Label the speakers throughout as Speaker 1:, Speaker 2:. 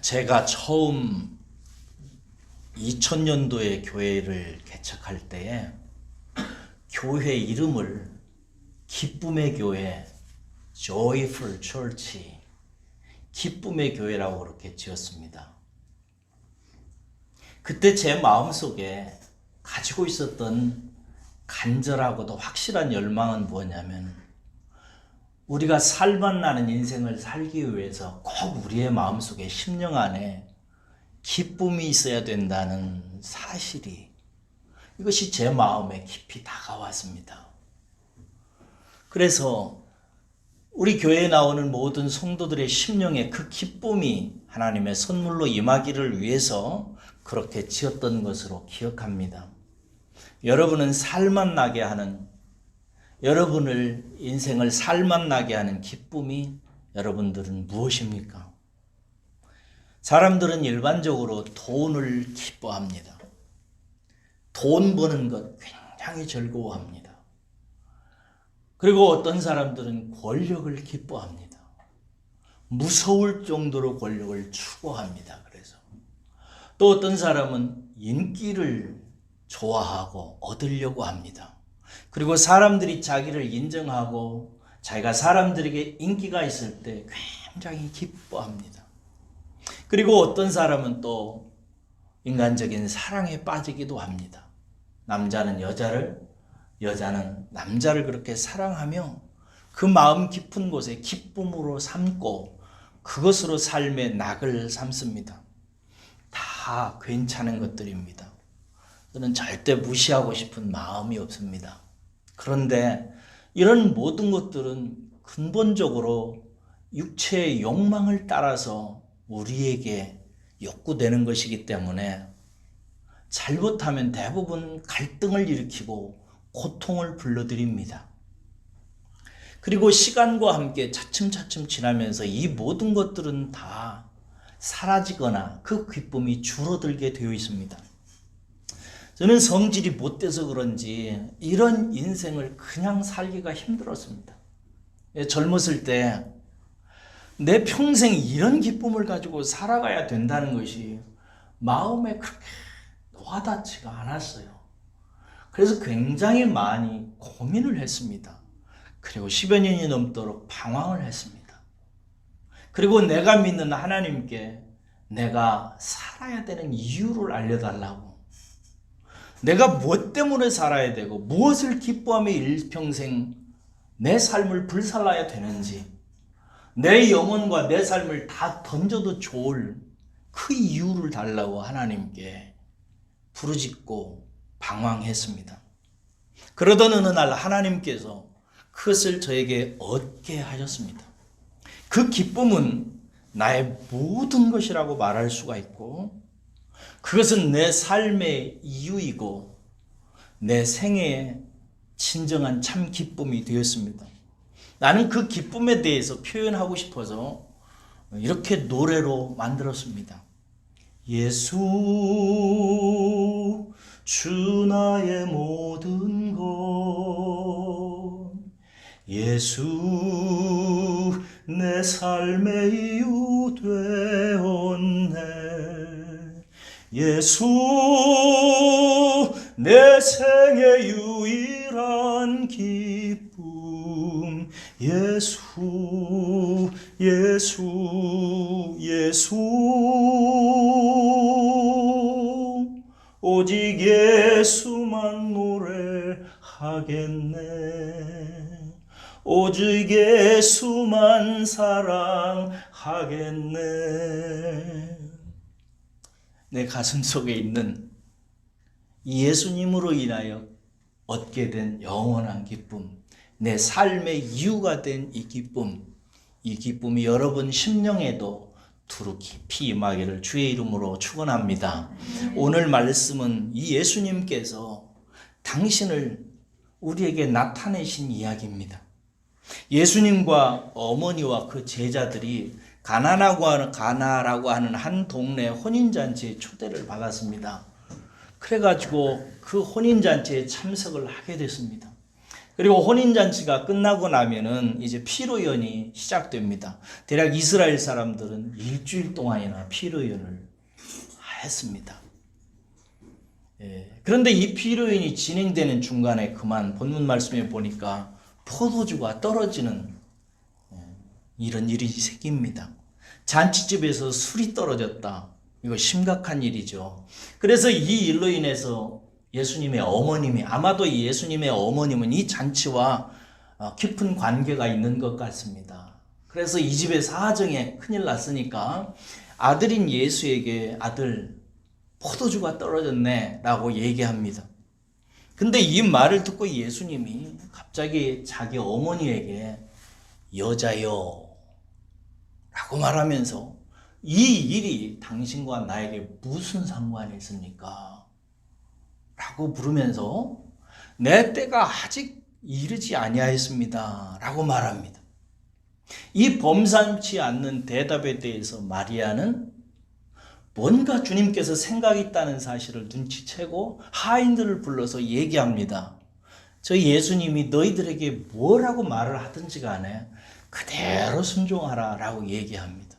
Speaker 1: 제가 처음 2000년도에 교회를 개척할 때에 교회 이름을 기쁨의 교회, Joyful Church, 기쁨의 교회라고 그렇게 지었습니다. 그때 제 마음속에 가지고 있었던 간절하고도 확실한 열망은 뭐냐면, 우리가 살만 나는 인생을 살기 위해서 꼭 우리의 마음속에 심령 안에 기쁨이 있어야 된다는 사실이, 이것이 제 마음에 깊이 다가왔습니다. 그래서 우리 교회에 나오는 모든 성도들의 심령에 그 기쁨이 하나님의 선물로 임하기를 위해서 그렇게 지었던 것으로 기억합니다. 여러분은 살만 나게 하는, 여러분을 인생을 살만 나게 하는 기쁨이 여러분들은 무엇입니까? 사람들은 일반적으로 돈을 기뻐합니다. 돈 버는 것 굉장히 즐거워합니다. 그리고 어떤 사람들은 권력을 기뻐합니다. 무서울 정도로 권력을 추구합니다. 그래서 또 어떤 사람은 인기를 좋아하고 얻으려고 합니다. 그리고 사람들이 자기를 인정하고 자기가 사람들에게 인기가 있을 때 굉장히 기뻐합니다. 그리고 어떤 사람은 또 인간적인 사랑에 빠지기도 합니다. 남자는 여자를, 여자는 남자를 그렇게 사랑하며 그 마음 깊은 곳에 기쁨으로 삼고 그것으로 삶의 낙을 삼습니다. 다 괜찮은 것들입니다. 저는 절대 무시하고 싶은 마음이 없습니다. 그런데 이런 모든 것들은 근본적으로 육체의 욕망을 따라서 우리에게 욕구되는 것이기 때문에 잘못하면 대부분 갈등을 일으키고 고통을 불러들입니다. 그리고 시간과 함께 차츰차츰 지나면서 이 모든 것들은 다 사라지거나 그 기쁨이 줄어들게 되어 있습니다. 저는 성질이 못돼서 그런지 이런 인생을 그냥 살기가 힘들었습니다. 젊었을 때 내 평생 이런 기쁨을 가지고 살아가야 된다는 것이 마음에 그렇게 와닿지가 않았어요. 그래서 굉장히 많이 고민을 했습니다. 그리고 10여 년이 넘도록 방황을 했습니다. 그리고 내가 믿는 하나님께 내가 살아야 되는 이유를 알려달라고, 내가 무엇 때문에 살아야 되고 무엇을 기뻐하며 일평생 내 삶을 불살라야 되는지, 내 영혼과 내 삶을 다 던져도 좋을 그 이유를 달라고 하나님께 부르짖고 방황했습니다. 그러던 어느 날 하나님께서 그것을 저에게 얻게 하셨습니다. 그 기쁨은 나의 모든 것이라고 말할 수가 있고, 그것은 내 삶의 이유이고 내 생애의 진정한 참 기쁨이 되었습니다. 나는 그 기쁨에 대해서 표현하고 싶어서 이렇게 노래로 만들었습니다. 예수 주 나의 모든 것, 예수 내 삶의 이유 되었네, 예수 내 생의 유일한 기쁨, 예수 예수 예수, 오직 예수만 노래하겠네, 오직 예수만 사랑하겠네. 내 가슴 속에 있는 예수님으로 인하여 얻게 된 영원한 기쁨, 내 삶의 이유가 된 이 기쁨이 여러분 심령에도 두루 깊이 임하기를 주의 이름으로 축원합니다. 오늘 말씀은 이 예수님께서 당신을 우리에게 나타내신 이야기입니다. 예수님과 어머니와 그 제자들이 가나라고 하는 한 동네 혼인잔치에 초대를 받았습니다. 그래가지고 그 혼인잔치에 참석을 하게 됐습니다. 그리고 혼인잔치가 끝나고 나면은 이제 피로연이 시작됩니다. 대략 이스라엘 사람들은 일주일 동안이나 피로연을 했습니다. 그런데 이 피로연이 진행되는 중간에 그만 본문 말씀에 보니까 포도주가 떨어지는 이런 일이 생깁니다. 잔치집에서 술이 떨어졌다. 이거 심각한 일이죠. 그래서 이 일로 인해서 예수님의 어머님이, 아마도 예수님의 어머님은 이 잔치와 깊은 관계가 있는 것 같습니다. 그래서 이 집의 사정에 큰일 났으니까 아들인 예수에게 아들 포도주가 떨어졌네 라고 얘기합니다. 근데 이 말을 듣고 예수님이 갑자기 자기 어머니에게 여자여 라고 말하면서 이 일이 당신과 나에게 무슨 상관이 있습니까? 라고 부르면서 내 때가 아직 이르지 아니하였습니다 라고 말합니다. 이 범상치 않는 대답에 대해서 마리아는 뭔가 주님께서 생각이 있다는 사실을 눈치채고 하인들을 불러서 얘기합니다. 저 예수님이 너희들에게 뭐라고 말을 하든지 간에 그대로 순종하라 라고 얘기합니다.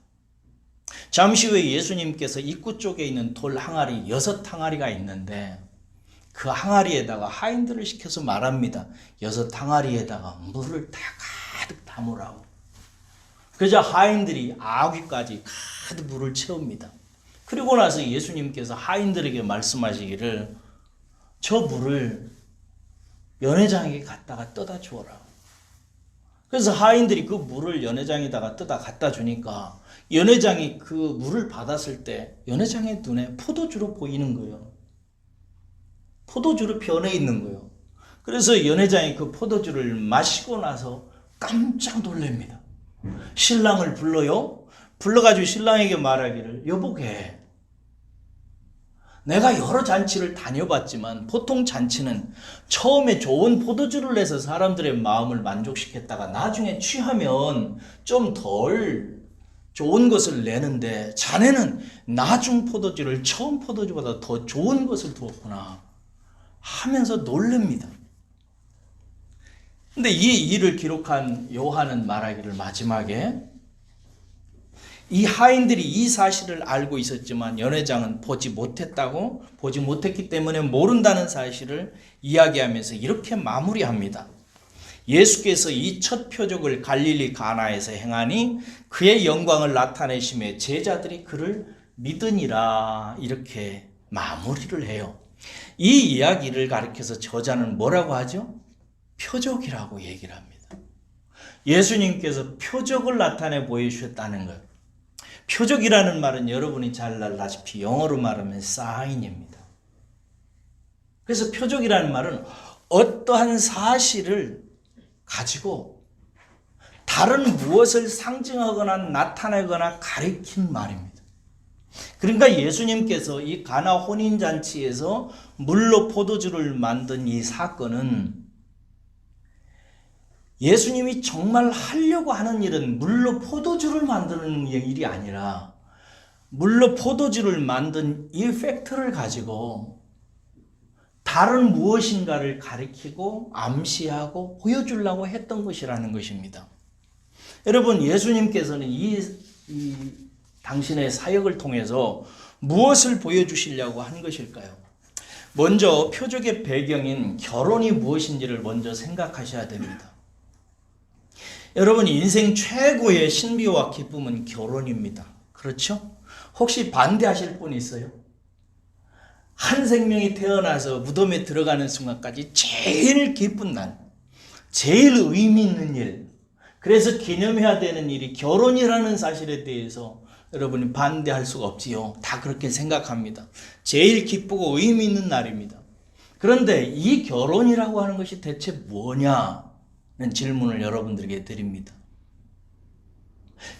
Speaker 1: 잠시 후에 예수님께서 입구 쪽에 있는 돌 항아리 6항아리가 있는데 그 항아리에다가 하인들을 시켜서 말합니다. 6항아리에다가 물을 다 가득 담으라고. 그저 하인들이 아귀까지 가득 물을 채웁니다. 그리고 나서 예수님께서 하인들에게 말씀하시기를 저 물을 연회장에게 갖다가 떠다 주어라. 그래서 하인들이 그 물을 연회장에다가 떠다 갖다 주니까 연회장이 그 물을 받았을 때 연회장의 눈에 포도주로 보이는 거예요. 포도주로 변해 있는 거예요. 그래서 연회장이 그 포도주를 마시고 나서 깜짝 놀랍니다. 신랑을 불러요. 불러가지고 신랑에게 말하기를 여보게 내가 여러 잔치를 다녀봤지만 보통 잔치는 처음에 좋은 포도주를 내서 사람들의 마음을 만족시켰다가 나중에 취하면 좀 덜 좋은 것을 내는데 자네는 나중 포도주를 처음 포도주보다 더 좋은 것을 두었구나 하면서 놀랍니다. 근데 이 일을 기록한 요한은 말하기를 마지막에 이 하인들이 이 사실을 알고 있었지만 연회장은 보지 못했기 때문에 모른다는 사실을 이야기하면서 이렇게 마무리합니다. 예수께서 이 첫 표적을 갈릴리 가나에서 행하니 그의 영광을 나타내심에 제자들이 그를 믿으니라 이렇게 마무리를 해요. 이 이야기를 가리켜서 저자는 뭐라고 하죠? 표적이라고 얘기를 합니다. 예수님께서 표적을 나타내 보여주셨다는 것. 표적이라는 말은 여러분이 잘 알다시피 영어로 말하면 sign입니다. 그래서 표적이라는 말은 어떠한 사실을 가지고 다른 무엇을 상징하거나 나타내거나 가리킨 말입니다. 그러니까 예수님께서 이 가나 혼인잔치에서 물로 포도주를 만든 이 사건은 예수님이 정말 하려고 하는 일은 물로 포도주를 만드는 일이 아니라 물로 포도주를 만든 이 팩트를 가지고 다른 무엇인가를 가리키고 암시하고 보여주려고 했던 것이라는 것입니다. 여러분 예수님께서는 이 당신의 사역을 통해서 무엇을 보여주시려고 한 것일까요? 먼저 표적의 배경인 결혼이 무엇인지를 먼저 생각하셔야 됩니다. 여러분 인생 최고의 신비와 기쁨은 결혼입니다. 그렇죠? 혹시 반대하실 분 있어요? 한 생명이 태어나서 무덤에 들어가는 순간까지 제일 기쁜 날, 제일 의미 있는 일, 그래서 기념해야 되는 일이 결혼이라는 사실에 대해서 여러분이 반대할 수가 없지요. 다 그렇게 생각합니다. 제일 기쁘고 의미 있는 날입니다. 그런데 이 결혼이라고 하는 것이 대체 뭐냐? 질문을 여러분들에게 드립니다.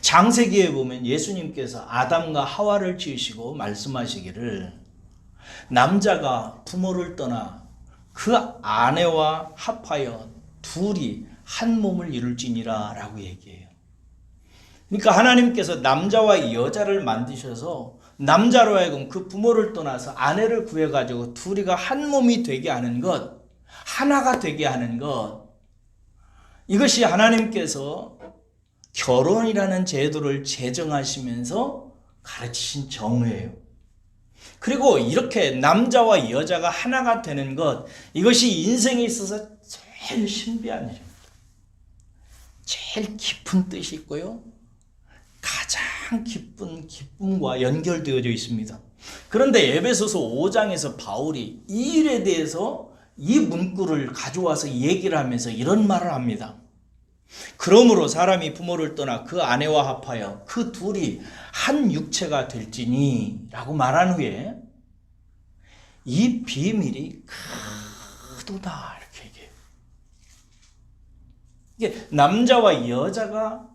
Speaker 1: 창세기에 보면 예수님께서 아담과 하와를 지으시고 말씀하시기를 남자가 부모를 떠나 그 아내와 합하여 둘이 한 몸을 이룰지니라 라고 얘기해요. 그러니까 하나님께서 남자와 여자를 만드셔서 남자로 하여금 그 부모를 떠나서 아내를 구해가지고 둘이가 한 몸이 되게 하는 것, 하나가 되게 하는 것, 이것이 하나님께서 결혼이라는 제도를 제정하시면서 가르치신 정의예요. 그리고 이렇게 남자와 여자가 하나가 되는 것, 이것이 인생에 있어서 제일 신비한 일입니다. 제일 깊은 뜻이 있고요. 가장 깊은 기쁨과 연결되어져 있습니다. 그런데 에베소서 5장에서 바울이 이 일에 대해서 이 문구를 가져와서 얘기를 하면서 이런 말을 합니다. 그러므로 사람이 부모를 떠나 그 아내와 합하여 그 둘이 한 육체가 될지니 라고 말한 후에 이 비밀이 크도다 이렇게 얘기해요. 이게 남자와 여자가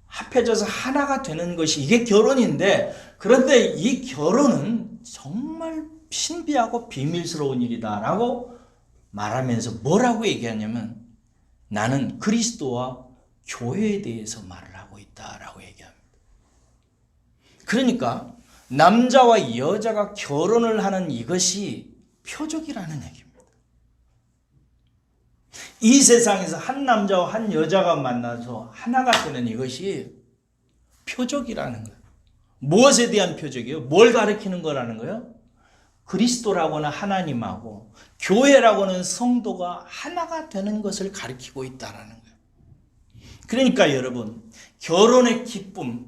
Speaker 1: 합해져서 하나가 되는 것이 이게 결혼인데, 그런데 이 결혼은 정말 신비하고 비밀스러운 일이다 라고 말하면서 뭐라고 얘기하냐면 나는 그리스도와 교회에 대해서 말을 하고 있다라고 얘기합니다. 그러니까 남자와 여자가 결혼을 하는 이것이 표적이라는 얘기입니다. 이 세상에서 한 남자와 한 여자가 만나서 하나가 되는 이것이 표적이라는 거예요. 무엇에 대한 표적이요? 뭘 가리키는 거라는 거예요? 그리스도라고는 하나님하고 교회라고는 성도가 하나가 되는 것을 가리키고 있다는 거예요. 그러니까 여러분, 결혼의 기쁨,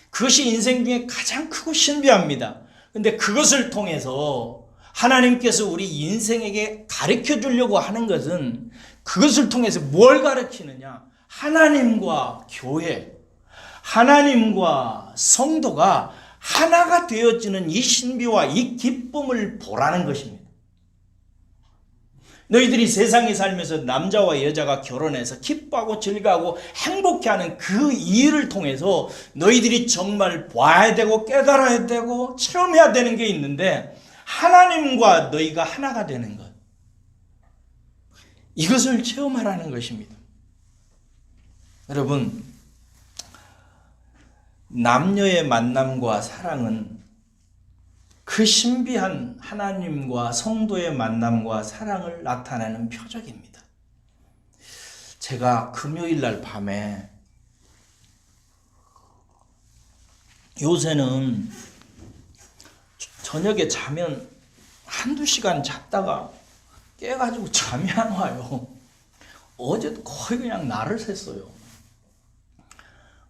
Speaker 1: 그것이 인생 중에 가장 크고 신비합니다. 근데 그것을 통해서 하나님께서 우리 인생에게 가르쳐 주려고 하는 것은 그것을 통해서 뭘 가르치느냐? 하나님과 교회, 하나님과 성도가 하나가 되어지는 이 신비와 이 기쁨을 보라는 것입니다. 너희들이 세상에 살면서 남자와 여자가 결혼해서 기뻐하고 즐거워하고 행복해하는 그 일을 통해서 너희들이 정말 봐야 되고 깨달아야 되고 체험해야 되는 게 있는데, 하나님과 너희가 하나가 되는 것, 이것을 체험하라는 것입니다. 여러분, 남녀의 만남과 사랑은 그 신비한 하나님과 성도의 만남과 사랑을 나타내는 표적입니다. 제가 금요일 날 밤에, 요새는 저녁에 자면 한두 시간 잤다가 깨가지고 잠이 안 와요. 어제도 거의 그냥 날을 샜어요.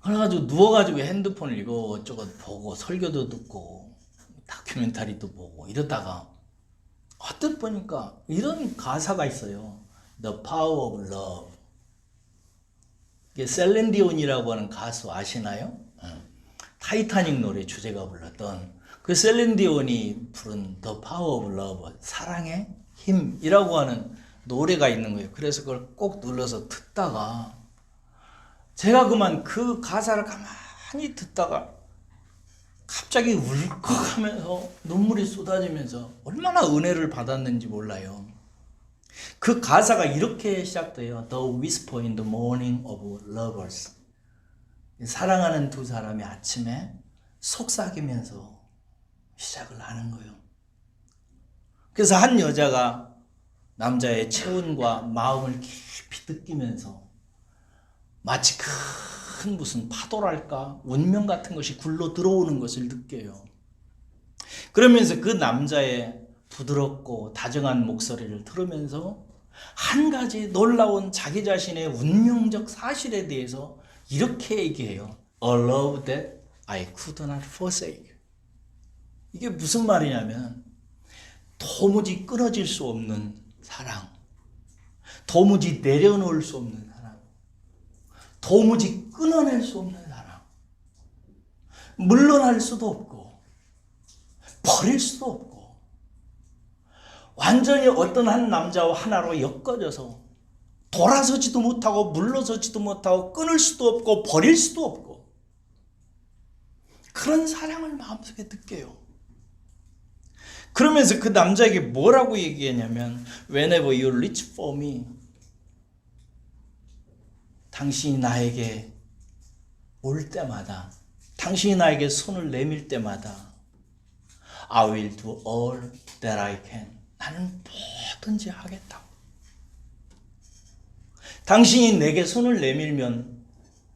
Speaker 1: 그래가지고 누워가지고 핸드폰을 이것저것 보고 설교도 듣고 다큐멘터리도 보고 이러다가 어뜻 보니까 이런 가사가 있어요. The Power of Love. 이게 셀린 디온이라고 하는 가수 아시나요? 타이타닉 노래 주제가 불렀던 그 셀린 디온이 부른 The Power of Love, 사랑의 힘이라고 하는 노래가 있는 거예요. 그래서 그걸 꼭 눌러서 듣다가 제가 그만 그 가사를 가만히 듣다가 갑자기 울컥하면서 눈물이 쏟아지면서 얼마나 은혜를 받았는지 몰라요. 그 가사가 이렇게 시작돼요. The whisper in the morning of lovers. 사랑하는 두 사람이 아침에 속삭이면서 시작을 하는 거예요. 그래서 한 여자가 남자의 체온과 마음을 깊이 느끼면서 마치 큰 무슨 파도랄까 운명 같은 것이 굴러 들어오는 것을 느껴요. 그러면서 그 남자의 부드럽고 다정한 목소리를 들으면서 한 가지 놀라운 자기 자신의 운명적 사실에 대해서 이렇게 얘기해요. A love that I could not forsake. 이게 무슨 말이냐면 도무지 끊어질 수 없는 사랑, 도무지 내려놓을 수 없는 사랑, 도무지 끊어낼 수 없는 사랑, 물러날 수도 없고 버릴 수도 없고 완전히 어떤 한 남자와 하나로 엮어져서 돌아서지도 못하고 물러서지도 못하고 끊을 수도 없고 버릴 수도 없고 그런 사랑을 마음속에 느껴요. 그러면서 그 남자에게 뭐라고 얘기했냐면 Whenever you reach for me, 당신이 나에게 올 때마다, 당신이 나에게 손을 내밀 때마다 I will do all that I can. 나는 뭐든지 하겠다고. 당신이 내게 손을 내밀면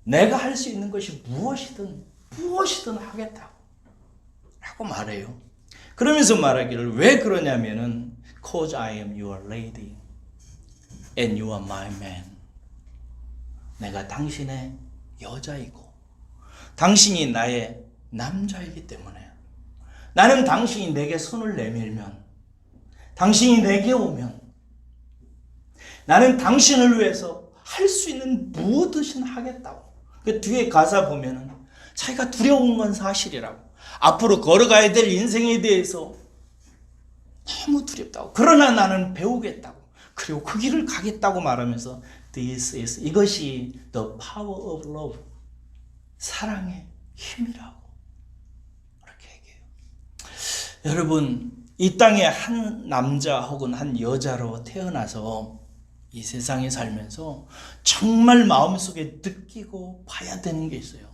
Speaker 1: 내가 할 수 있는 것이 무엇이든 하겠다고 라고 말해요. 그러면서 말하기를 왜 그러냐면은 Cause I am your lady and you are my man. 내가 당신의 여자이고 당신이 나의 남자이기 때문에 나는 당신이 내게 손을 내밀면, 당신이 내게 오면 나는 당신을 위해서 할 수 있는 무엇이든 하겠다고. 그 뒤에 가사 보면은 자기가 두려운 건 사실이라고, 앞으로 걸어가야 될 인생에 대해서 너무 두렵다고, 그러나 나는 배우겠다고, 그리고 그 길을 가겠다고 말하면서 이것이 the power of love, 사랑의 힘이라고 그렇게 얘기해요. 여러분, 이 땅에 한 남자 혹은 한 여자로 태어나서 이 세상에 살면서 정말 마음속에 느끼고 봐야 되는 게 있어요.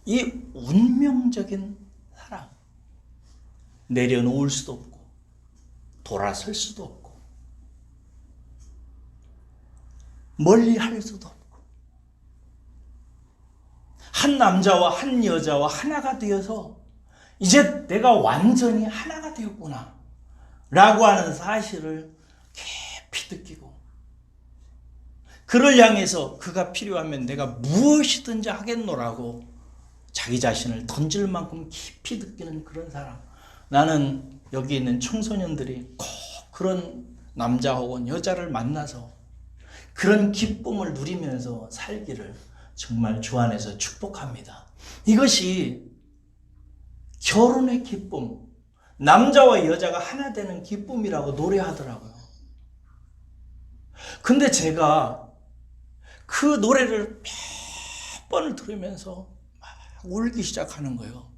Speaker 1: 이 운명적인 사랑. 내려놓을 수도 없고 돌아설 수도 없고 멀리 할 수도 없고, 한 남자와 한 여자와 하나가 되어서 이제 내가 완전히 하나가 되었구나 라고 하는 사실을 깊이 느끼고, 그를 향해서 그가 필요하면 내가 무엇이든지 하겠노라고 자기 자신을 던질 만큼 깊이 느끼는 그런 사람. 나는 여기 있는 청소년들이 꼭 그런 남자 혹은 여자를 만나서 그런 기쁨을 누리면서 살기를 정말 주 안에서 축복합니다. 이것이 결혼의 기쁨, 남자와 여자가 하나 되는 기쁨이라고 노래하더라고요. 근데 제가 그 노래를 몇 번을 들으면서 막 울기 시작하는 거예요.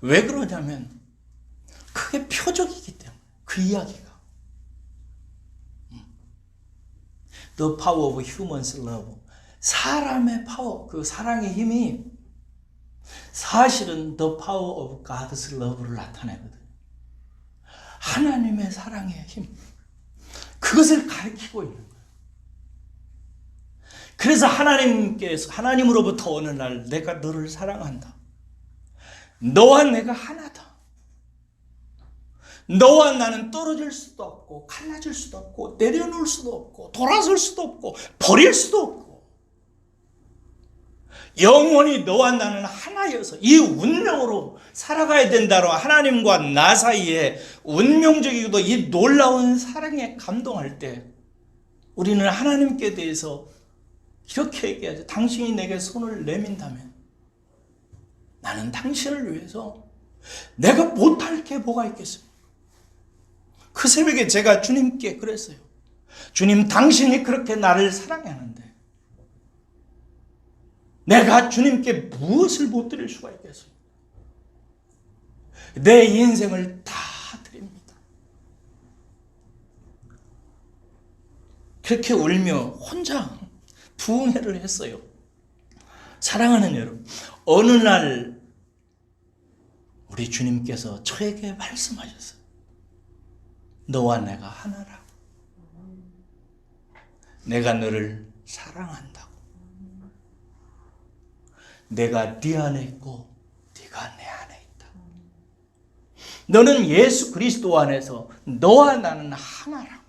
Speaker 1: 왜 그러냐면 그게 표적이기 때문에, 그 이야기가. The power of human love, 사람의 파워, 그 사랑의 힘이 사실은 the power of God's love를 나타내거든요. 하나님의 사랑의 힘, 그것을 가리키고 있는 거예요. 그래서 하나님으로부터 어느 날 내가 너를 사랑한다, 너와 내가 하나다, 너와 나는 떨어질 수도 없고 갈라질 수도 없고 내려놓을 수도 없고 돌아설 수도 없고 버릴 수도 없고, 영원히 너와 나는 하나여서 이 운명으로 살아가야 된다로 하나님과 나 사이에 운명적이고도 이 놀라운 사랑에 감동할 때 우리는 하나님께 대해서 이렇게 얘기하죠. 당신이 내게 손을 내민다면 나는 당신을 위해서 내가 못할 게 뭐가 있겠습니까? 그 새벽에 제가 주님께 그랬어요. 주님, 당신이 그렇게 나를 사랑하는데 내가 주님께 무엇을 못 드릴 수가 있겠습니까? 내 인생을 다 드립니다. 그렇게 울며 혼자 부흥회를 했어요. 사랑하는 여러분, 어느 날 우리 주님께서 저에게 말씀하셨어요. 너와 내가 하나라고. 내가 너를 사랑한다고. 내가 네 안에 있고 네가 내 안에 있다. 너는 예수 그리스도 안에서 너와 나는 하나라고.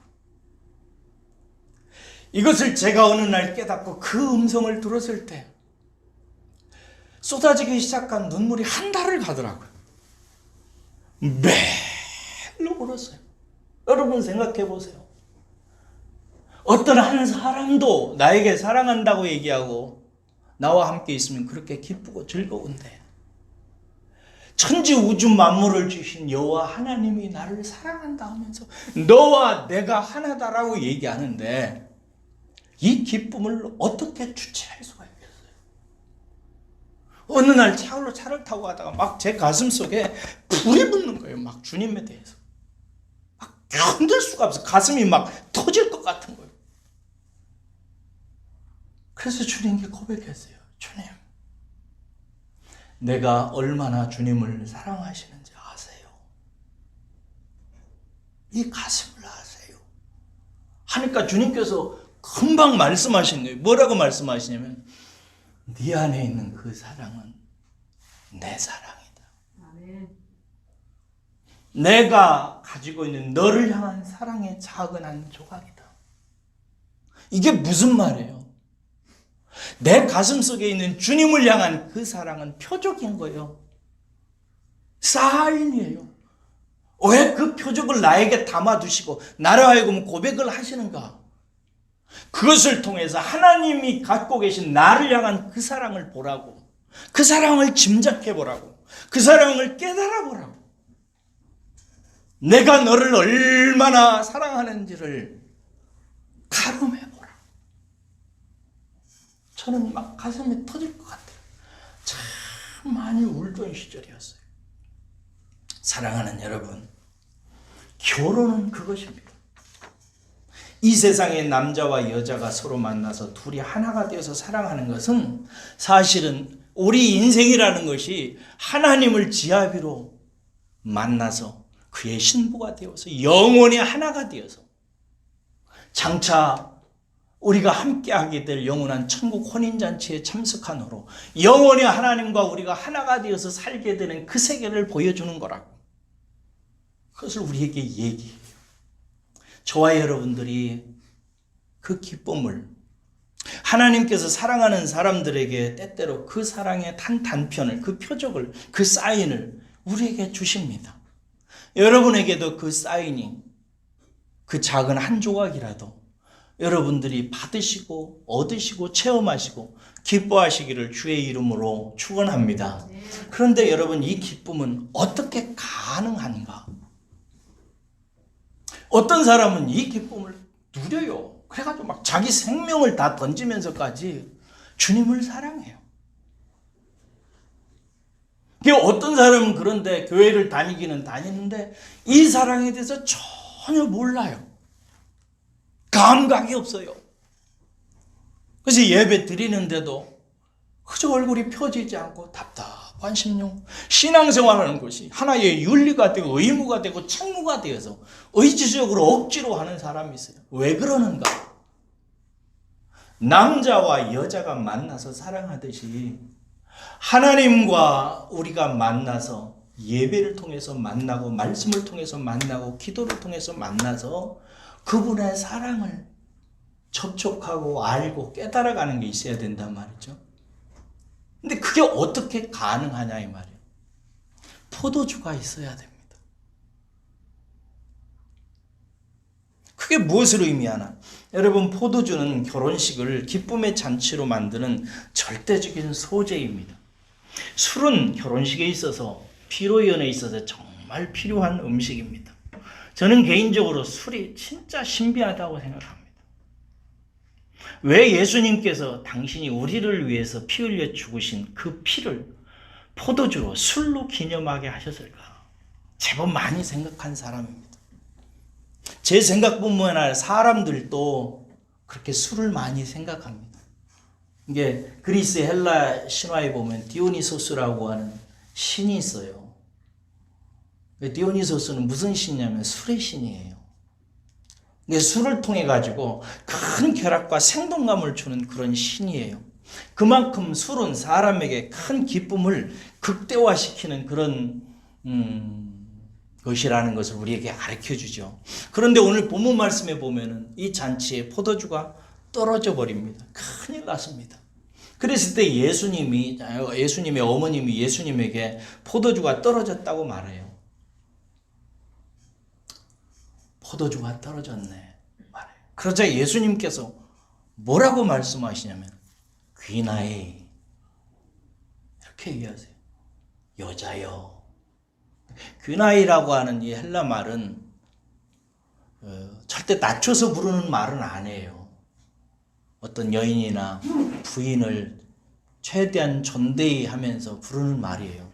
Speaker 1: 이것을 제가 어느 날 깨닫고 그 음성을 들었을 때 쏟아지기 시작한 눈물이 한 달을 가더라고요. 매일로 울었어요. 여러분 생각해 보세요. 어떤 한 사람도 나에게 사랑한다고 얘기하고 나와 함께 있으면 그렇게 기쁘고 즐거운데, 천지 우주 만물을 주신 여호와 하나님이 나를 사랑한다 하면서 너와 내가 하나다라고 얘기하는데 이 기쁨을 어떻게 주체할 수가 있겠어요? 어느 날 차를 타고 가다가 막 제 가슴 속에 불이 붙는 거예요. 막 주님에 대해서 막 견딜 수가 없어. 가슴이 막 터질 것 같은 거예요. 그래서 주님께 고백했어요. 주님, 내가 얼마나 주님을 사랑하시는지 아세요? 이 가슴을 아세요? 하니까 주님께서 금방 말씀하신 거예요. 뭐라고 말씀하시냐면 네 안에 있는 그 사랑은 내 사랑이다.
Speaker 2: 아멘.
Speaker 1: 내가 가지고 있는 너를 향한 사랑의 작은 한 조각이다. 이게 무슨 말이에요? 내 가슴 속에 있는 주님을 향한 그 사랑은 표적인 거예요. 사인이에요. 왜 그 표적을 나에게 담아두시고 나로 하여금 고백을 하시는가? 그것을 통해서 하나님이 갖고 계신 나를 향한 그 사랑을 보라고, 그 사랑을 짐작해 보라고, 그 사랑을 깨달아 보라고, 내가 너를 얼마나 사랑하는지를 가늠해 보라. 저는 막 가슴이 터질 것 같아요. 참 많이 울던 시절이었어요. 사랑하는 여러분, 결혼은 그것입니다. 이 세상의 남자와 여자가 서로 만나서 둘이 하나가 되어서 사랑하는 것은 사실은 우리 인생이라는 것이 하나님을 지아비로 만나서 그의 신부가 되어서 영원히 하나가 되어서 장차 우리가 함께하게 될 영원한 천국 혼인잔치에 참석한 후로 영원히 하나님과 우리가 하나가 되어서 살게 되는 그 세계를 보여주는 거라고. 그것을 우리에게 얘기해요. 저와 여러분들이 그 기쁨을 하나님께서 사랑하는 사람들에게 때때로 그 사랑의 단편을, 그 표적을, 그 사인을 우리에게 주십니다. 여러분에게도 그 사인이 그 작은 한 조각이라도 여러분들이 받으시고 얻으시고 체험하시고 기뻐하시기를 주의 이름으로 축원합니다. 그런데 여러분, 이 기쁨은 어떻게 가능한가? 어떤 사람은 이 기쁨을 누려요. 그래가지고 막 자기 생명을 다 던지면서까지 주님을 사랑해요. 어떤 사람은 그런데 교회를 다니기는 다니는데 이 사랑에 대해서 전혀 몰라요. 감각이 없어요. 그래서 예배 드리는데도 그저 얼굴이 펴지지 않고 답답한 심령. 신앙생활하는 것이 하나의 윤리가 되고 의무가 되고 책무가 되어서 의지적으로 억지로 하는 사람이 있어요. 왜 그러는가? 남자와 여자가 만나서 사랑하듯이 하나님과 우리가 만나서 예배를 통해서 만나고 말씀을 통해서 만나고 기도를 통해서 만나서 그분의 사랑을 접촉하고 알고 깨달아가는 게 있어야 된단 말이죠. 근데 그게 어떻게 가능하냐 이 말이에요. 포도주가 있어야 됩니다. 그게 무엇을 의미하나? 여러분, 포도주는 결혼식을 기쁨의 잔치로 만드는 절대적인 소재입니다. 술은 결혼식에 있어서 피로연에 있어서 정말 필요한 음식입니다. 저는 개인적으로 술이 진짜 신비하다고 생각합니다. 왜 예수님께서 당신이 우리를 위해서 피 흘려 죽으신 그 피를 포도주로 술로 기념하게 하셨을까? 제법 많이 생각한 사람입니다. 제 생각뿐만 아니라 사람들도 그렇게 술을 많이 생각합니다. 이게 그리스 헬라 신화에 보면 디오니소스라고 하는 신이 있어요. 디오니소스는 무슨 신이냐면 술의 신이에요. 술을 통해 가지고 큰 쾌락과 생동감을 주는 그런 신이에요. 그만큼 술은 사람에게 큰 기쁨을 극대화시키는 그런 것이라는 것을 우리에게 가르쳐 주죠. 그런데 오늘 본문 말씀에 보면은 이 잔치에 포도주가 떨어져 버립니다. 큰일 났습니다. 그랬을 때 예수님의 어머님이 예수님에게 포도주가 떨어졌다고 말해요. 포도주가 떨어졌네 말해요. 그러자 예수님께서 뭐라고 말씀하시냐면 귀나에 이렇게 얘기하세요. 여자여. 귀나이라고 하는 이 헬라 말은 절대 낮춰서 부르는 말은 아니에요. 어떤 여인이나 부인을 최대한 존대하면서 부르는 말이에요.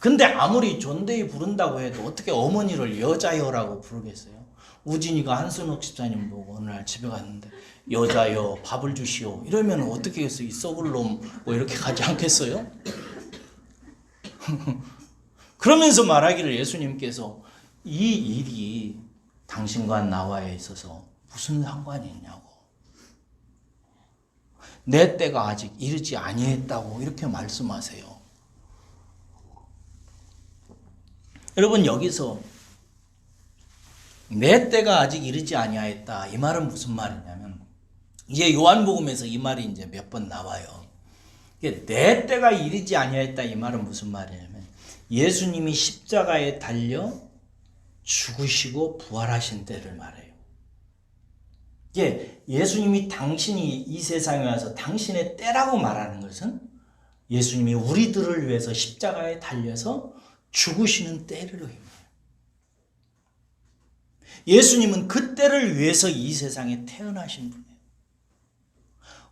Speaker 1: 근데 아무리 존대히 부른다고 해도 어떻게 어머니를 여자여라고 부르겠어요? 우진이가 한순옥 집사님 보고 어느 날 집에 갔는데 여자여 밥을 주시오 이러면 어떻게 했어요? 이 썩을 놈 뭐 이렇게 가지 않겠어요? 그러면서 말하기를 예수님께서 이 일이 당신과 나와에 있어서 무슨 상관이 있냐고. 내 때가 아직 이르지 아니했다고 이렇게 말씀하세요. 여러분, 여기서 내 때가 아직 이르지 아니하였다, 이 말은 무슨 말이냐면, 이제 요한복음에서 이 말이 이제 몇 번 나와요. 내 때가 이르지 아니하였다, 이 말은 무슨 말이냐면, 예수님이 십자가에 달려 죽으시고 부활하신 때를 말해요. 예수님이 당신이 이 세상에 와서 당신의 때라고 말하는 것은 예수님이 우리들을 위해서 십자가에 달려서 죽으시는 때를 의미해요. 예수님은 그 때를 위해서 이 세상에 태어나신 분이에요.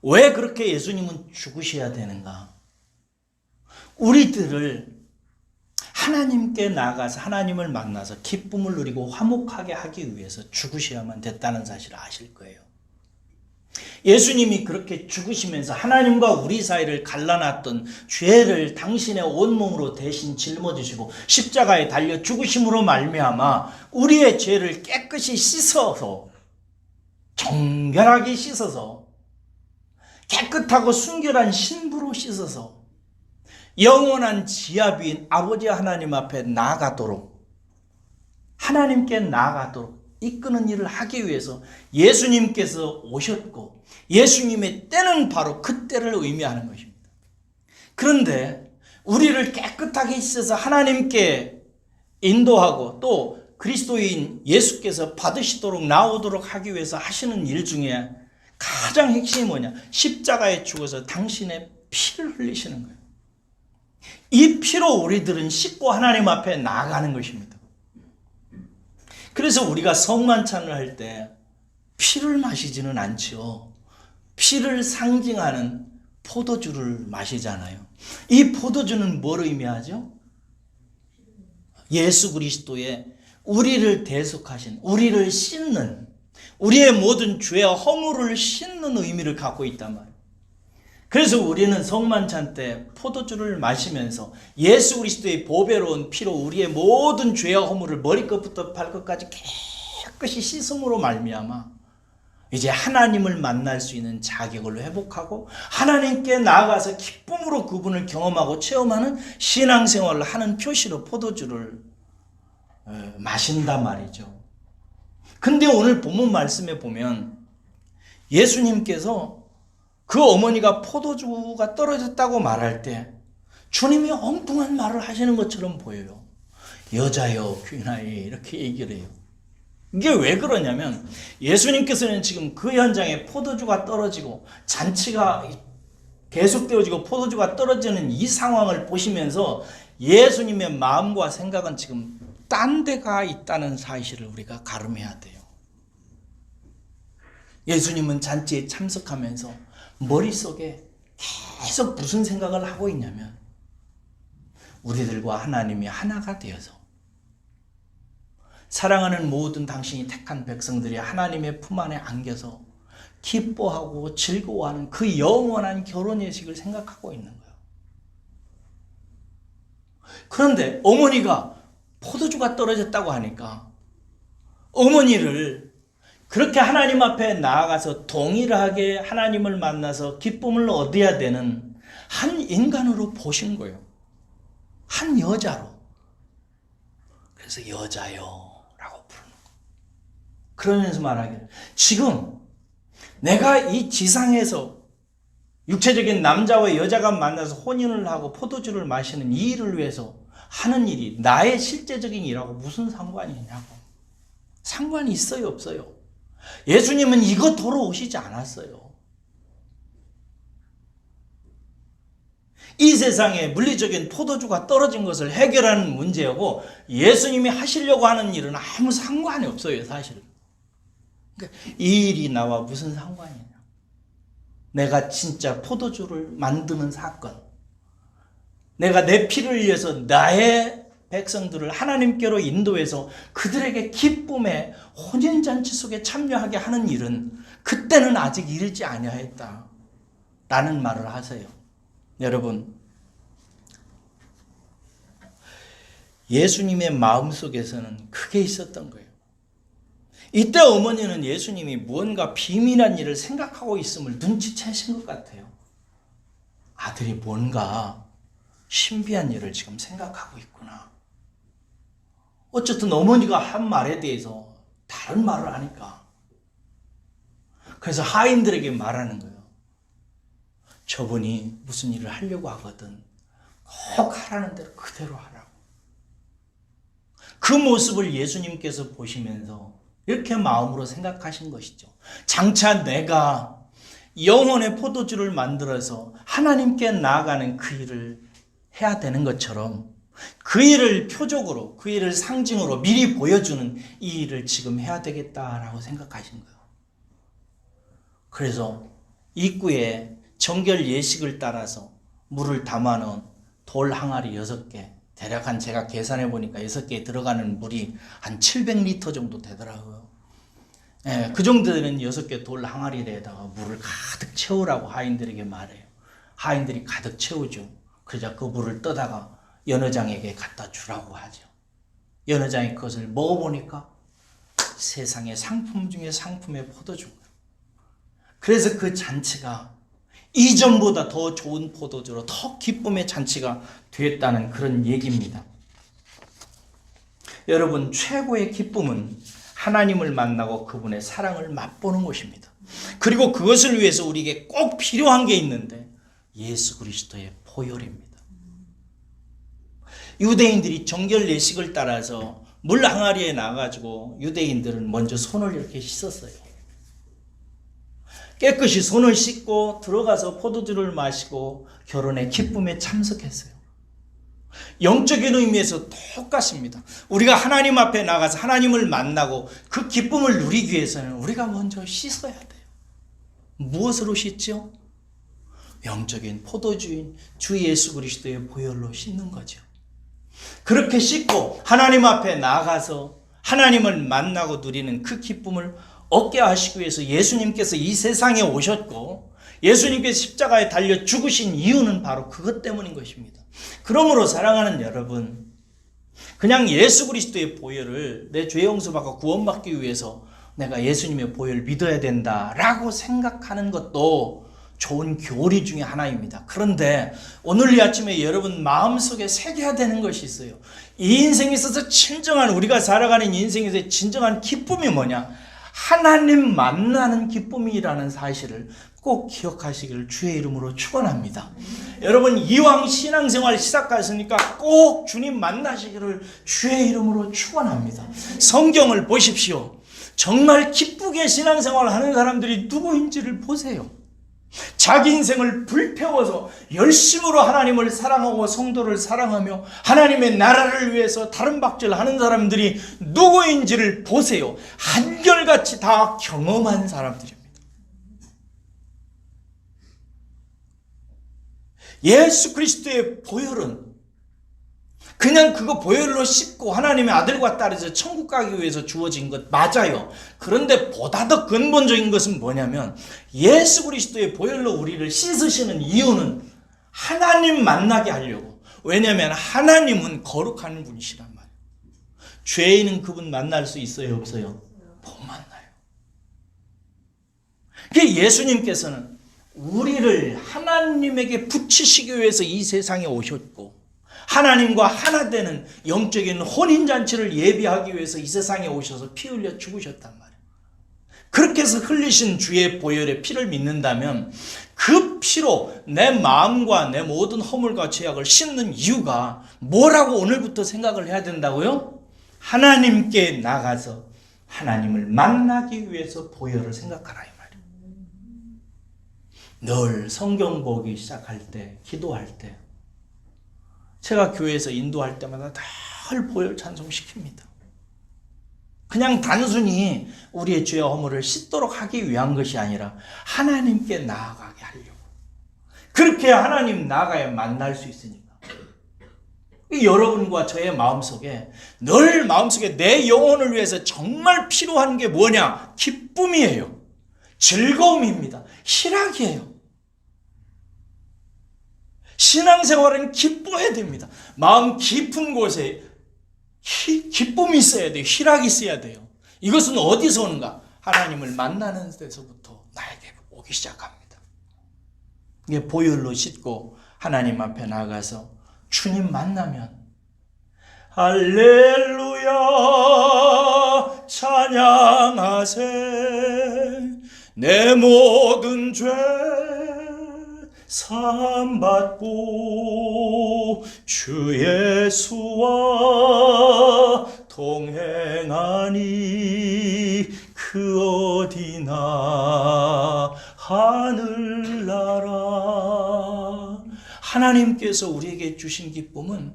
Speaker 1: 왜 그렇게 예수님은 죽으셔야 되는가? 우리들을 하나님께 나아가서 하나님을 만나서 기쁨을 누리고 화목하게 하기 위해서 죽으셔야만 됐다는 사실을 아실 거예요. 예수님이 그렇게 죽으시면서 하나님과 우리 사이를 갈라놨던 죄를 당신의 온몸으로 대신 짊어지시고 십자가에 달려 죽으심으로 말미암아 우리의 죄를 깨끗이 씻어서, 정결하게 씻어서, 깨끗하고 순결한 신부로 씻어서 영원한 지아비인 아버지 하나님 앞에 나아가도록, 하나님께 나아가도록 이끄는 일을 하기 위해서 예수님께서 오셨고, 예수님의 때는 바로 그 때를 의미하는 것입니다. 그런데 우리를 깨끗하게 씻어서 하나님께 인도하고 또 그리스도인 예수께서 받으시도록 나오도록 하기 위해서 하시는 일 중에 가장 핵심이 뭐냐? 십자가에 죽어서 당신의 피를 흘리시는 거예요. 이 피로 우리들은 씻고 하나님 앞에 나아가는 것입니다. 그래서 우리가 성만찬을 할 때 피를 마시지는 않죠. 피를 상징하는 포도주를 마시잖아요. 이 포도주는 뭘 의미하죠? 예수 그리스도의 우리를 대속하신, 우리를 씻는, 우리의 모든 죄와 허물을 씻는 의미를 갖고 있단 말이에요. 그래서 우리는 성만찬 때 포도주를 마시면서 예수 그리스도의 보배로운 피로 우리의 모든 죄와 허물을 머리끝부터 발끝까지 깨끗이 씻음으로 말미암아 이제 하나님을 만날 수 있는 자격을 회복하고 하나님께 나아가서 기쁨으로 그분을 경험하고 체험하는 신앙생활을 하는 표시로 포도주를 마신단 말이죠. 근데 오늘 본문 말씀에 보면 예수님께서 그 어머니가 포도주가 떨어졌다고 말할 때 주님이 엉뚱한 말을 하시는 것처럼 보여요. 여자여 귀나에 이렇게 얘기를 해요. 이게 왜 그러냐면 예수님께서는 지금 그 현장에 포도주가 떨어지고 잔치가 계속되어지고 포도주가 떨어지는 이 상황을 보시면서 예수님의 마음과 생각은 지금 딴 데가 있다는 사실을 우리가 가름해야 돼요. 예수님은 잔치에 참석하면서 머릿속에 계속 무슨 생각을 하고 있냐면 우리들과 하나님이 하나가 되어서 사랑하는 모든 당신이 택한 백성들이 하나님의 품 안에 안겨서 기뻐하고 즐거워하는 그 영원한 결혼 예식을 생각하고 있는 거예요. 그런데 어머니가 포도주가 떨어졌다고 하니까 어머니를 그렇게 하나님 앞에 나아가서 동일하게 하나님을 만나서 기쁨을 얻어야 되는 한 인간으로 보신 거예요. 한 여자로. 그래서 여자요 라고 부르는 거예요. 그러면서 말하기를 지금 내가 이 지상에서 육체적인 남자와 여자가 만나서 혼인을 하고 포도주를 마시는 이 일을 위해서 하는 일이 나의 실제적인 일하고 무슨 상관이 있냐고. 상관이 있어요 없어요? 예수님은 이거 돌아오시지 않았어요. 이 세상에 물리적인 포도주가 떨어진 것을 해결하는 문제하고 예수님이 하시려고 하는 일은 아무 상관이 없어요 사실은. 그러니까 이 일이 나와 무슨 상관이냐. 내가 진짜 포도주를 만드는 사건, 내가 내 피를 흘려서 나의 백성들을 하나님께로 인도해서 그들에게 기쁨의 혼인잔치 속에 참여하게 하는 일은 그때는 아직 이르지 아니하였다 라는 말을 하세요. 여러분, 예수님의 마음속에서는 그게 있었던 거예요. 이때 어머니는 예수님이 무언가 비밀한 일을 생각하고 있음을 눈치채신 것 같아요. 아들이 뭔가 신비한 일을 지금 생각하고 있구나. 어쨌든 어머니가 한 말에 대해서 다른 말을 하니까. 그래서 하인들에게 말하는 거예요. 저분이 무슨 일을 하려고 하거든 꼭 하라는 대로 그대로 하라고. 그 모습을 예수님께서 보시면서 이렇게 마음으로 생각하신 것이죠. 장차 내가 영혼의 포도주를 만들어서 하나님께 나아가는 그 일을 해야 되는 것처럼 그 일을 표적으로, 그 일을 상징으로 미리 보여주는 이 일을 지금 해야 되겠다라고 생각하신 거예요. 그래서 입구에 정결 예식을 따라서 물을 담아놓은 돌 항아리 6개, 대략 한 제가 계산해 보니까 6개에 들어가는 물이 한 700리터 정도 되더라고요. 그 정도 되는 6개 돌 항아리에다가 물을 가득 채우라고 하인들에게 말해요. 하인들이 가득 채우죠. 그러자 그 물을 떠다가 연회장에게 갖다 주라고 하죠. 연회장이 그것을 먹어보니까 세상의 상품 중에 상품의 포도주인 거예요. 그래서 그 잔치가 이전보다 더 좋은 포도주로 더 기쁨의 잔치가 됐다는 그런 얘기입니다. 여러분, 최고의 기쁨은 하나님을 만나고 그분의 사랑을 맛보는 것입니다. 그리고 그것을 위해서 우리에게 꼭 필요한 게 있는데 예수 그리스도의 보혈입니다. 유대인들이 정결 예식을 따라서 물 항아리에 나가지고 유대인들은 먼저 손을 이렇게 씻었어요. 깨끗이 손을 씻고 들어가서 포도주를 마시고 결혼의 기쁨에 참석했어요. 영적인 의미에서 똑같습니다. 우리가 하나님 앞에 나가서 하나님을 만나고 그 기쁨을 누리기 위해서는 우리가 먼저 씻어야 돼요. 무엇으로 씻죠? 영적인 포도주인 주 예수 그리스도의 보혈로 씻는 거죠. 그렇게 씻고 하나님 앞에 나가서 하나님을 만나고 누리는 그 기쁨을 얻게 하시기 위해서 예수님께서 이 세상에 오셨고 예수님께서 십자가에 달려 죽으신 이유는 바로 그것 때문인 것입니다. 그러므로 사랑하는 여러분, 그냥 예수 그리스도의 보혈을 내 죄 용서받고 구원받기 위해서 내가 예수님의 보혈을 믿어야 된다라고 생각하는 것도 좋은 교리 중에 하나입니다. 그런데 오늘 이 아침에 여러분 마음속에 새겨야 되는 것이 있어요. 이 인생에 있어서 진정한, 우리가 살아가는 인생에서 진정한 기쁨이 뭐냐? 하나님 만나는 기쁨이라는 사실을 꼭 기억하시기를 주의 이름으로 축원합니다. 여러분, 이왕 신앙생활 시작하셨으니까 꼭 주님 만나시기를 주의 이름으로 축원합니다. 성경을 보십시오. 정말 기쁘게 신앙생활을 하는 사람들이 누구인지를 보세요. 자기 인생을 불태워서 열심으로 하나님을 사랑하고 성도를 사랑하며 하나님의 나라를 위해서 다른 박질 하는 사람들이 누구인지를 보세요. 한결같이 다 경험한 사람들입니다. 예수 그리스도의 보혈은 그냥 그거 보혈로 씻고 하나님의 아들과 딸에서 천국 가기 위해서 주어진 것 맞아요. 그런데 보다 더 근본적인 것은 뭐냐면 예수 그리스도의 보혈로 우리를 씻으시는 이유는 하나님 만나게 하려고. 왜냐하면 하나님은 거룩한 분이시란 말이에요. 죄인은 그분 만날 수 있어요, 없어요? 못 만나요. 그러니까 예수님께서는 우리를 하나님에게 붙이시기 위해서 이 세상에 오셨고 하나님과 하나 되는 영적인 혼인잔치를 예비하기 위해서 이 세상에 오셔서 피 흘려 죽으셨단 말이에요. 그렇게 해서 흘리신 주의 보혈의 피를 믿는다면 그 피로 내 마음과 내 모든 허물과 죄악을 씻는 이유가 뭐라고 오늘부터 생각을 해야 된다고요? 하나님께 나가서 하나님을 만나기 위해서 보혈을 생각하라 이 말이에요. 늘 성경 보기 시작할 때, 기도할 때 제가 교회에서 인도할 때마다 늘 보혈 찬송시킵니다. 그냥 단순히 우리의 죄와 허물을 씻도록 하기 위한 것이 아니라 하나님께 나아가게 하려고. 그렇게 하나님 나아가야 만날 수 있으니까. 여러분과 저의 마음속에 늘 마음속에 내 영혼을 위해서 정말 필요한 게 뭐냐? 기쁨이에요. 즐거움입니다. 희락이에요. 신앙생활은 기뻐야 됩니다. 마음 깊은 곳에 기쁨이 있어야 돼요. 희락이 있어야 돼요. 이것은 어디서 오는가? 하나님을 만나는 데서부터 나에게 오기 시작합니다. 이게 보혈로 씻고 하나님 앞에 나가서 주님 만나면 할렐루야 찬양하세 내 모든 죄 사함받고 주 예수와 동행하니 그 어디나 하늘나라. 하나님께서 우리에게 주신 기쁨은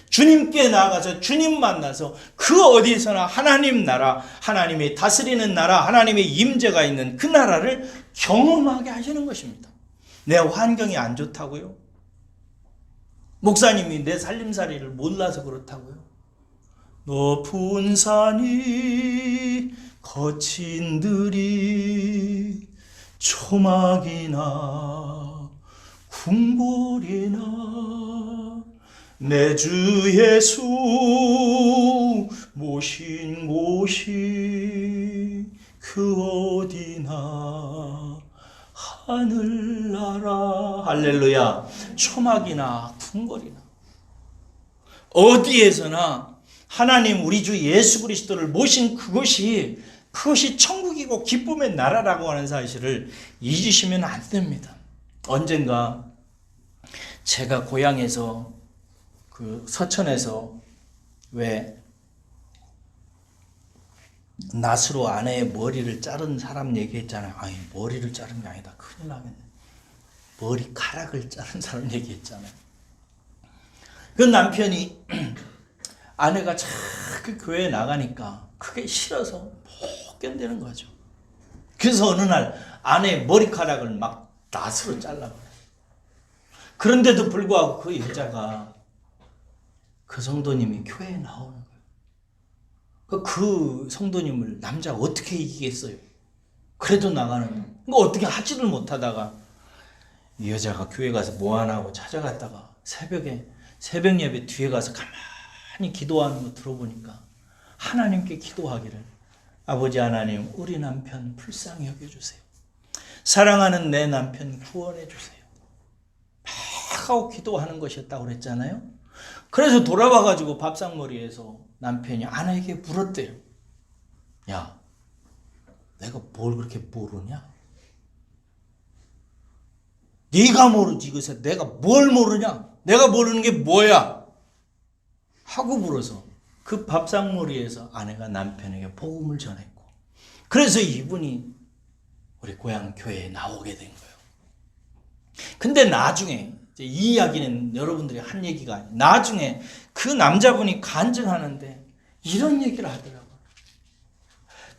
Speaker 1: 주님께 나가서 주님 만나서 그 어디서나 하나님 나라, 하나님의 다스리는 나라, 하나님의 임재가 있는 그 나라를 경험하게 하시는 것입니다. 내 환경이 안 좋다고요? 목사님이 내 살림살이를 몰라서 그렇다고요? 높은 산이 거친 들이 초막이나 궁궐이나 내 주 예수 모신 곳이 그 어디나 하늘나라. 할렐루야. 초막이나 궁궐이나 어디에서나 하나님 우리 주 예수 그리스도를 모신 그것이 천국이고 기쁨의 나라라고 하는 사실을 잊으시면 안 됩니다. 언젠가 제가 고향에서 그 서천에서 왜 낫으로 아내의 머리를 자른 사람 얘기했잖아요. 아니 머리를 자른 게 아니다. 큰일 나겠네. 머리카락을 자른 사람 얘기했잖아요. 그 남편이 아내가 자꾸 교회에 나가니까 그게 싫어서 못 견디는 거죠. 그래서 어느 날 아내의 머리카락을 막 낫으로 잘라버려요. 그런데도 불구하고 그 여자가 그 성도님이 교회에 나오는 거예요. 그 성도님을 남자가 어떻게 이기겠어요? 그래도 나가는 거예요. 어떻게 하지를 못하다가 이 여자가 교회 가서 뭐 하나 하고 찾아갔다가 새벽 예배 뒤에 가서 가만히 기도하는 거 들어보니까 하나님께 기도하기를 아버지 하나님 우리 남편 불쌍히 여겨주세요. 사랑하는 내 남편 구원해 주세요. 막 하고 기도하는 것이었다고 그랬잖아요. 그래서 돌아와가지고 밥상머리에서 남편이 아내에게 물었대요. 야, 내가 뭘 그렇게 모르냐? 네가 모르지 그새 내가 뭘 모르냐? 내가 모르는 게 뭐야? 하고 물어서 그 밥상머리에서 아내가 남편에게 복음을 전했고 그래서 이분이 우리 고향 교회에 나오게 된 거예요. 근데 나중에 이 이야기는 여러분들이 한 얘기가 아니에요. 나중에 그 남자분이 간증하는데 이런 얘기를 하더라고요.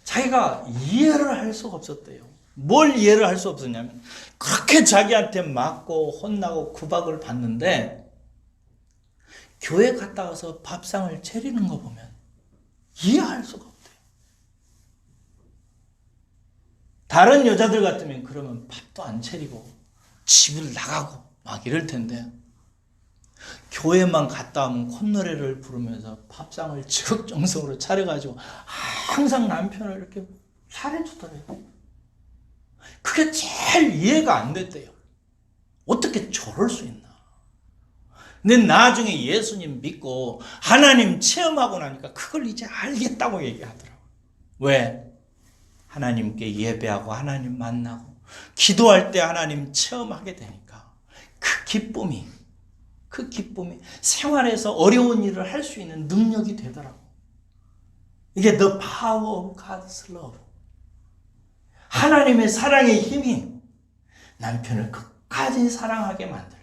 Speaker 1: 자기가 이해를 할 수가 없었대요. 뭘 이해를 할 수 없었냐면 그렇게 자기한테 맞고 혼나고 구박을 받는데 교회 갔다 와서 밥상을 차리는 거 보면 이해할 수가 없대요. 다른 여자들 같으면 그러면 밥도 안 차리고 집을 나가고 막 이럴 텐데 교회만 갔다 오면 콧노래를 부르면서 밥상을 지극정성으로 차려가지고 항상 남편을 이렇게 잘해주더래요. 그게 제일 이해가 안 됐대요. 어떻게 저럴 수 있나. 근데 나중에 예수님 믿고 하나님 체험하고 나니까 그걸 이제 알겠다고 얘기하더라고요. 왜? 하나님께 예배하고 하나님 만나고 기도할 때 하나님 체험하게 되니까 그 기쁨이 생활에서 어려운 일을 할 수 있는 능력이 되더라고. 이게 the power of God's love. 하나님의 사랑의 힘이 남편을 끝까지 사랑하게 만들고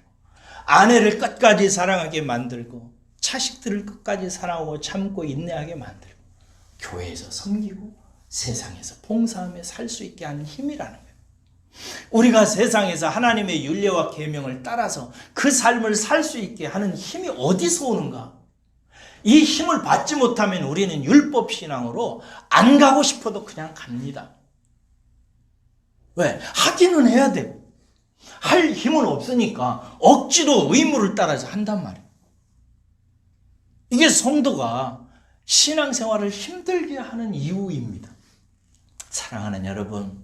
Speaker 1: 아내를 끝까지 사랑하게 만들고 자식들을 끝까지 사랑하고 참고 인내하게 만들고 교회에서 섬기고 세상에서 봉사하며 살 수 있게 하는 힘이라는 거예요. 우리가 세상에서 하나님의 율례와 계명을 따라서 그 삶을 살 수 있게 하는 힘이 어디서 오는가? 이 힘을 받지 못하면 우리는 율법신앙으로 안 가고 싶어도 그냥 갑니다. 왜? 하기는 해야 되고 할 힘은 없으니까 억지로 의무를 따라서 한단 말이에요. 이게 성도가 신앙생활을 힘들게 하는 이유입니다. 사랑하는 여러분,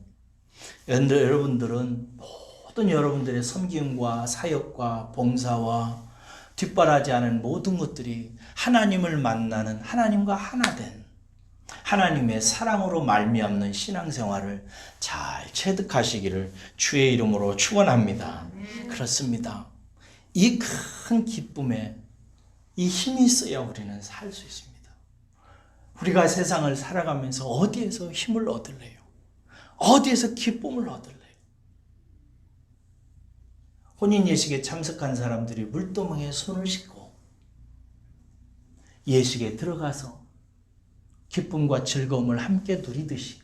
Speaker 1: 여러분들은 모든 여러분들의 섬김과 사역과 봉사와 뒷바라지하는 모든 것들이 하나님을 만나는, 하나님과 하나된 하나님의 사랑으로 말미암는 신앙생활을 잘 체득하시기를 주의 이름으로 축원합니다. 그렇습니다. 이 큰 기쁨에 이 힘이 있어야 우리는 살 수 있습니다. 우리가 세상을 살아가면서 어디에서 힘을 얻을래요? 어디에서 기쁨을 얻을래요? 혼인 예식에 참석한 사람들이 물두멍에 손을 씻고 예식에 들어가서 기쁨과 즐거움을 함께 누리듯이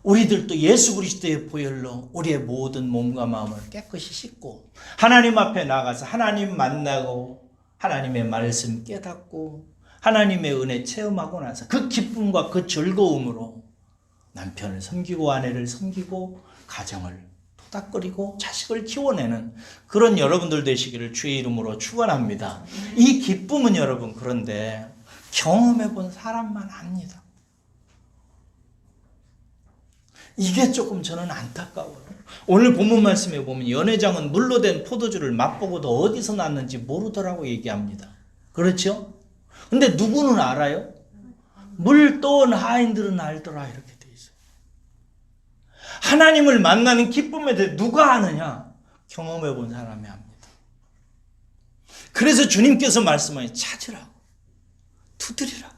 Speaker 1: 우리들도 예수 그리스도의 보혈로 우리의 모든 몸과 마음을 깨끗이 씻고 하나님 앞에 나가서 하나님 만나고 하나님의 말씀 깨닫고 하나님의 은혜 체험하고 나서 그 기쁨과 그 즐거움으로 남편을 섬기고 아내를 섬기고 가정을 토닥거리고 자식을 키워내는 그런 여러분들 되시기를 주의 이름으로 축원합니다. 이 기쁨은 여러분 그런데 경험해 본 사람만 압니다. 이게 조금 저는 안타까워요. 오늘 본문 말씀에 보면 연회장은 물로 된 포도주를 맛보고도 어디서 났는지 모르더라고 얘기합니다. 그렇죠? 근데 누구는 알아요? 물 떠온 하인들은 알더라 이렇게 돼 있어요. 하나님을 만나는 기쁨에 대해 누가 아느냐? 경험해 본 사람이 압니다. 그래서 주님께서 말씀하신 찾으라고, 두드리라고,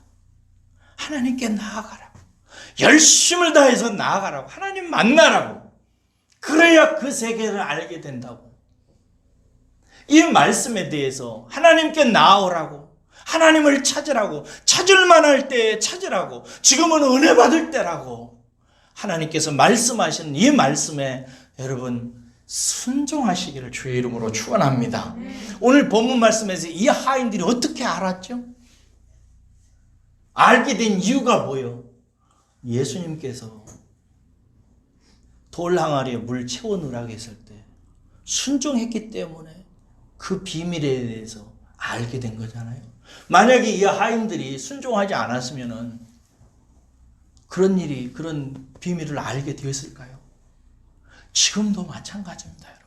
Speaker 1: 하나님께 나아가라고, 열심을 다해서 나아가라고, 하나님 만나라고. 그래야 그 세계를 알게 된다고. 이 말씀에 대해서 하나님께 나아오라고, 하나님을 찾으라고, 찾을 만할 때에 찾으라고, 지금은 은혜 받을 때라고 하나님께서 말씀하시는 이 말씀에 여러분 순종하시기를 주의 이름으로 축원합니다. 오늘 본문 말씀에서 이 하인들이 어떻게 알았죠? 알게 된 이유가 뭐예요? 예수님께서 돌 항아리에 물 채워넣으라고 했을 때 순종했기 때문에 그 비밀에 대해서 알게 된 거잖아요. 만약에 이 하인들이 순종하지 않았으면 그런 비밀을 알게 되었을까요? 지금도 마찬가지입니다, 여러분.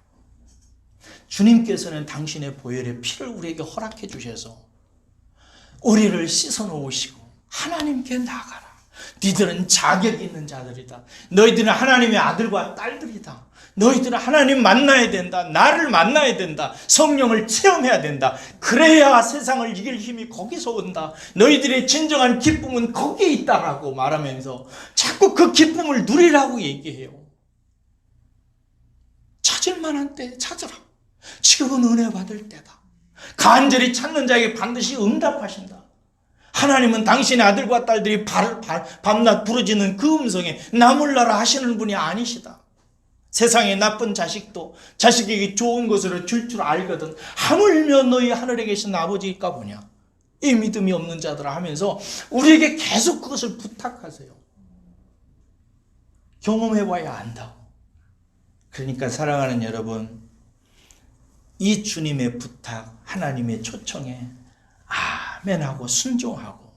Speaker 1: 주님께서는 당신의 보혈의 피를 우리에게 허락해 주셔서 우리를 씻어 놓으시고 하나님께 나가라. 너희들은 자격이 있는 자들이다. 너희들은 하나님의 아들과 딸들이다. 너희들은 하나님 만나야 된다. 나를 만나야 된다. 성령을 체험해야 된다. 그래야 세상을 이길 힘이 거기서 온다. 너희들의 진정한 기쁨은 거기에 있다라고 말하면서 자꾸 그 기쁨을 누리라고 얘기해요. 찾을 만한 때에 찾으라. 지금은 은혜 받을 때다. 간절히 찾는 자에게 반드시 응답하신다. 하나님은 당신의 아들과 딸들이 밤낮 부르짖는 그 음성에 나 몰라라 하시는 분이 아니시다. 세상에 나쁜 자식도 자식에게 좋은 것으로 줄 줄 알거든 하물며 너희 하늘에 계신 아버지일까 보냐. 이 믿음이 없는 자들아 하면서 우리에게 계속 그것을 부탁하세요. 경험해봐야 안다고. 그러니까 사랑하는 여러분, 이 주님의 부탁, 하나님의 초청에 아멘하고 순종하고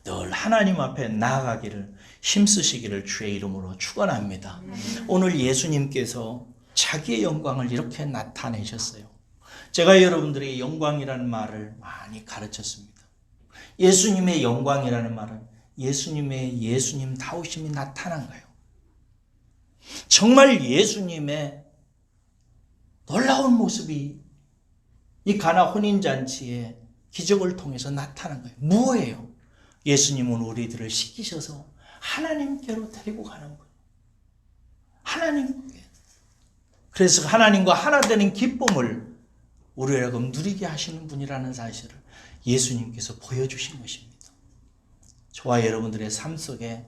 Speaker 1: 늘 하나님 앞에 나아가기를 힘쓰시기를 주의 이름으로 축원합니다. 오늘 예수님께서 자기의 영광을 이렇게 나타내셨어요. 제가 여러분들에게 영광이라는 말을 많이 가르쳤습니다. 예수님의 영광이라는 말은 예수님의 예수님다우심이 나타난 거예요. 정말 예수님의 놀라운 모습이 이 가나 혼인잔치에 기적을 통해서 나타난 거예요. 뭐예요? 예수님은 우리들을 시키셔서 하나님께로 데리고 가는 거예요. 하나님께. 그래서 하나님과 하나 되는 기쁨을 우리라고 누리게 하시는 분이라는 사실을 예수님께서 보여주신 것입니다. 저와 여러분들의 삶 속에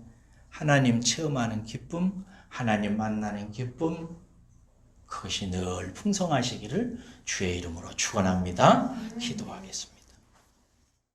Speaker 1: 하나님 체험하는 기쁨, 하나님 만나는 기쁨, 그것이 늘 풍성하시기를 주의 이름으로 축원합니다. 기도하겠습니다.